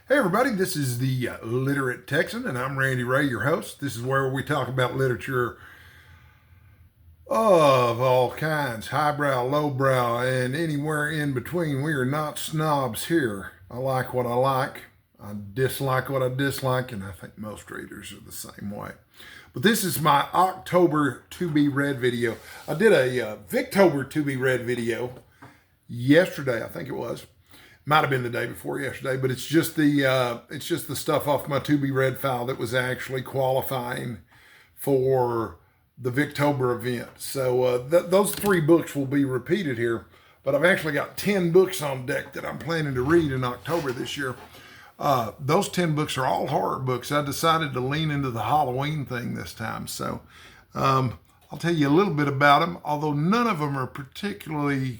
Hey everybody, this is the Literate Texan, and I'm Randy Ray, your host. This is where we talk about literature of all kinds, highbrow, lowbrow, and anywhere in between. We are not snobs here. I like what I like, I dislike what I dislike, and I think most readers are the same way. But this is my October to be read video. I did a Victober to be read video yesterday, I think it was. Might have been the day before yesterday, but it's just the stuff off my to be read file that was actually qualifying for the Victober event. So those three books will be repeated here, but I've actually got 10 books on deck that I'm planning to read in October this year. Those 10 books are all horror books. I decided to lean into the Halloween thing this time. So I'll tell you a little bit about them, although none of them are particularly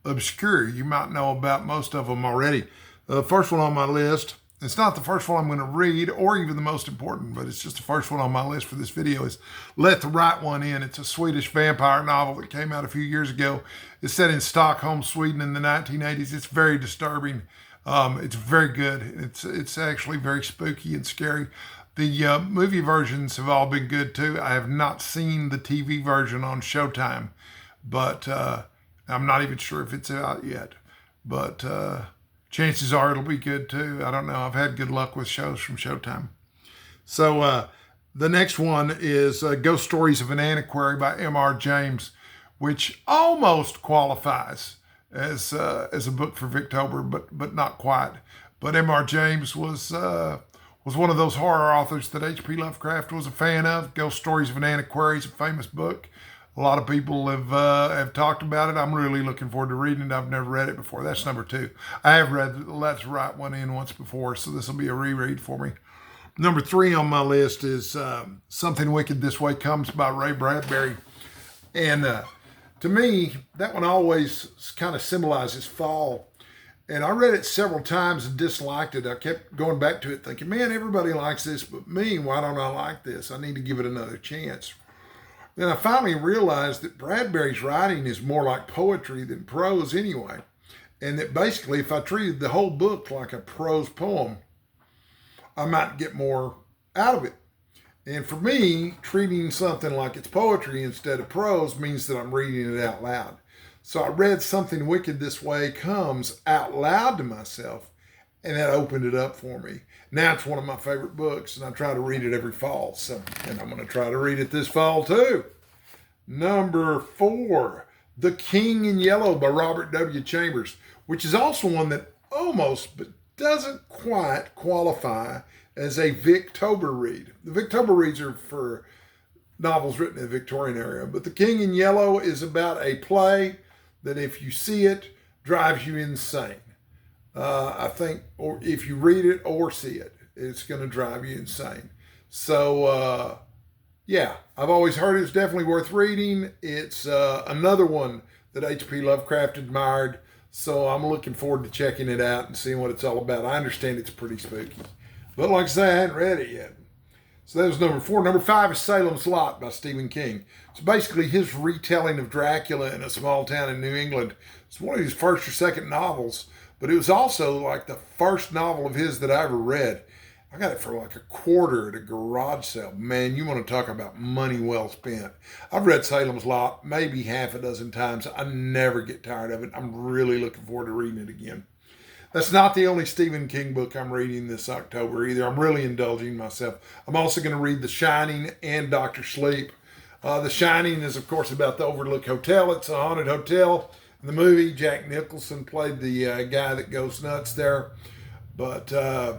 obscure. You might know about most of them already. The first one on my list, it's not the first one I'm going to read or even the most important, but it's just the first one on my list for this video, is Let the Right One In. It's a Swedish vampire novel that came out a few years ago. It's set in Stockholm, Sweden in the 1980s. It's very disturbing. It's very good. It's actually very spooky and scary. The movie versions have all been good too. I have not seen the TV version on Showtime, but I'm not even sure if it's out yet, but chances are it'll be good too. I don't know. I've had good luck with shows from Showtime. So the next one is Ghost Stories of an Antiquary by M.R. James, which almost qualifies as a book for Victober, but not quite. But M.R. James was one of those horror authors that H.P. Lovecraft was a fan of. Ghost Stories of an Antiquary is a famous book. A lot of people have talked about it. I'm really looking forward to reading it. I've never read it before. That's number 2. I have read Let the Right One In once before, so this will be a reread for me. Number 3 on my list is Something Wicked This Way Comes by Ray Bradbury. And to me, that one always kind of symbolizes fall. And I read it several times and disliked it. I kept going back to it thinking, man, everybody likes this but me. Why don't I like this? I need to give it another chance. Then I finally realized that Bradbury's writing is more like poetry than prose anyway. And that basically, if I treated the whole book like a prose poem, I might get more out of it. And for me, treating something like it's poetry instead of prose means that I'm reading it out loud. So I read Something Wicked This Way Comes out loud to myself, and that opened it up for me. Now it's one of my favorite books, and I try to read it every fall. And I'm going to try to read it this fall too. Number 4, The King in Yellow by Robert W. Chambers, which is also one that almost but doesn't quite qualify as a Victober read. The Victober reads are for novels written in the Victorian era, but The King in Yellow is about a play that if you see it, drives you insane. I think, or if you read it or see it, it's going to drive you insane. So, yeah, I've always heard it's definitely worth reading. It's another one that H.P. Lovecraft admired, so I'm looking forward to checking it out and seeing what it's all about. I understand it's pretty spooky, but like I say, I hadn't read it yet. So that was number 4. Number 5 is Salem's Lot by Stephen King. It's basically his retelling of Dracula in a small town in New England. It's one of his first or second novels, but it was also like the first novel of his that I ever read. I got it for like a quarter at a garage sale. Man, you want to talk about money well spent. I've read Salem's Lot maybe half a dozen times. I never get tired of it. I'm really looking forward to reading it again. That's not the only Stephen King book I'm reading this October either. I'm really indulging myself. I'm also going to read The Shining and Dr. Sleep. The Shining is, of course, about the Overlook Hotel. It's a haunted hotel. In the movie, Jack Nicholson played the guy that goes nuts there. But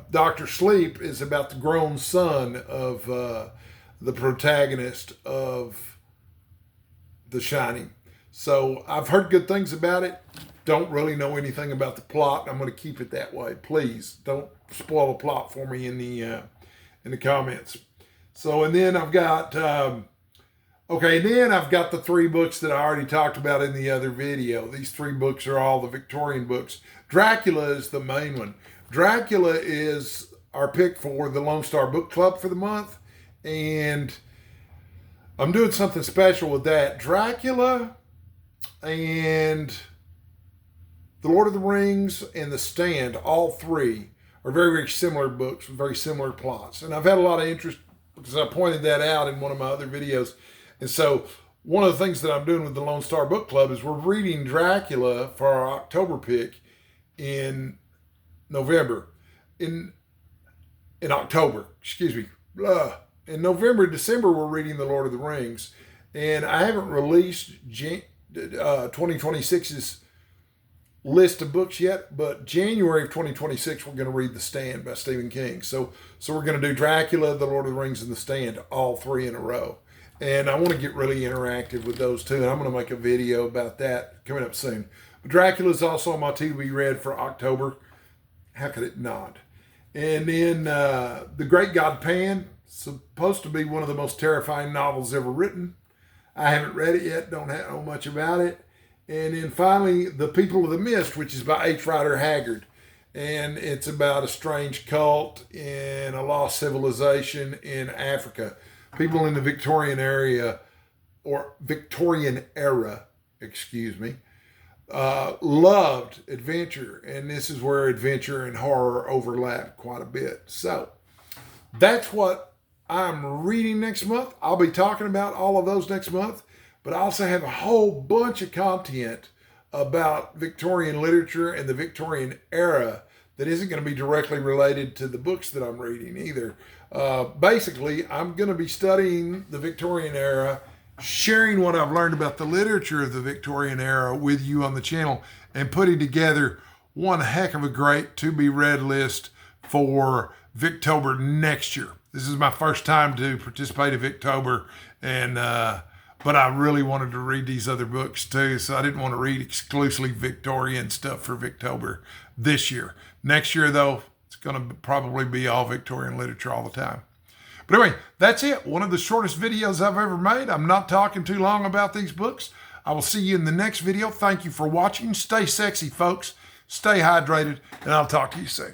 Dr. Sleep is about the grown son of the protagonist of The Shining. So I've heard good things about it. Don't really know anything about the plot. I'm going to keep it that way. Please don't spoil the plot for me in the comments. So, and then I've got then I've got the 3 books that I already talked about in the other video. These 3 books are all the Victorian books. Dracula is the main one. Dracula is our pick for the Lone Star Book Club for the month, and I'm doing something special with that. Dracula and The Lord of the Rings and The Stand, all 3 are very, very similar books with very similar plots. And I've had a lot of interest because I pointed that out in one of my other videos. And so one of the things that I'm doing with the Lone Star Book Club is we're reading Dracula for our October pick in November. In October, excuse me. In November, December, we're reading The Lord of the Rings. And I haven't released 2026's list of books yet, but January of 2026, we're going to read The Stand by Stephen King. So we're going to do Dracula, The Lord of the Rings, and The Stand, all three in a row. And I want to get really interactive with those two, and I'm going to make a video about that coming up soon. But Dracula is also on my to-be read for October. How could it not? And then The Great God Pan, supposed to be one of the most terrifying novels ever written. I haven't read it yet, don't know much about it. And then finally, The People of the Mist, which is by H. Rider Haggard. And it's about a strange cult in a lost civilization in Africa. People in the Victorian era, loved adventure. And this is where adventure and horror overlap quite a bit. So that's what I'm reading next month. I'll be talking about all of those next month. But I also have a whole bunch of content about Victorian literature and the Victorian era that isn't going to be directly related to the books that I'm reading either. Basically, I'm going to be studying the Victorian era, sharing what I've learned about the literature of the Victorian era with you on the channel, and putting together one heck of a great to-be-read list for Victober next year. This is my first time to participate in Victober, but I really wanted to read these other books too, so I didn't want to read exclusively Victorian stuff for Victober this year. Next year, though, it's going to probably be all Victorian literature all the time. But anyway, that's it. One of the shortest videos I've ever made. I'm not talking too long about these books. I will see you in the next video. Thank you for watching. Stay sexy, folks. Stay hydrated, and I'll talk to you soon.